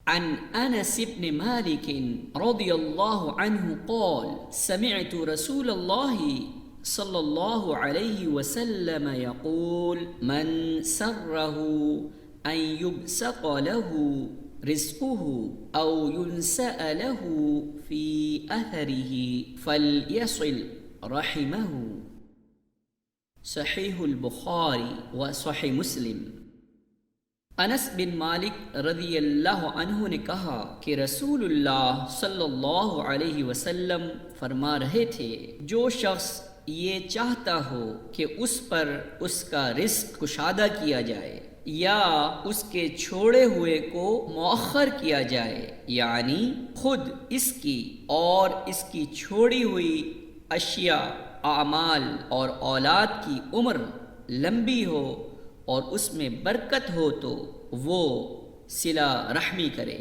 عن انس بن مالك رضي الله عنه قال سمعت رسول الله صلى الله عليه وسلم يقول من سره ان يبسط له رزقه او ينسأ له في اثره فليصل رحمه. صحیح البخاری و صحیح مسلم۔ انس بن مالک رضی اللہ عنہ نے کہا کہ رسول اللہ صلی اللہ علیہ وسلم فرما رہے تھے، جو شخص یہ چاہتا ہو کہ اس پر اس کا رزق کشادہ کیا جائے یا اس کے چھوڑے ہوئے کو مؤخر کیا جائے، یعنی خود اس کی اور اس کی چھوڑی ہوئی اشیاء، اعمال اور اولاد کی عمر لمبی ہو اور اس میں برکت ہو، تو وہ صلہ رحمی کرے۔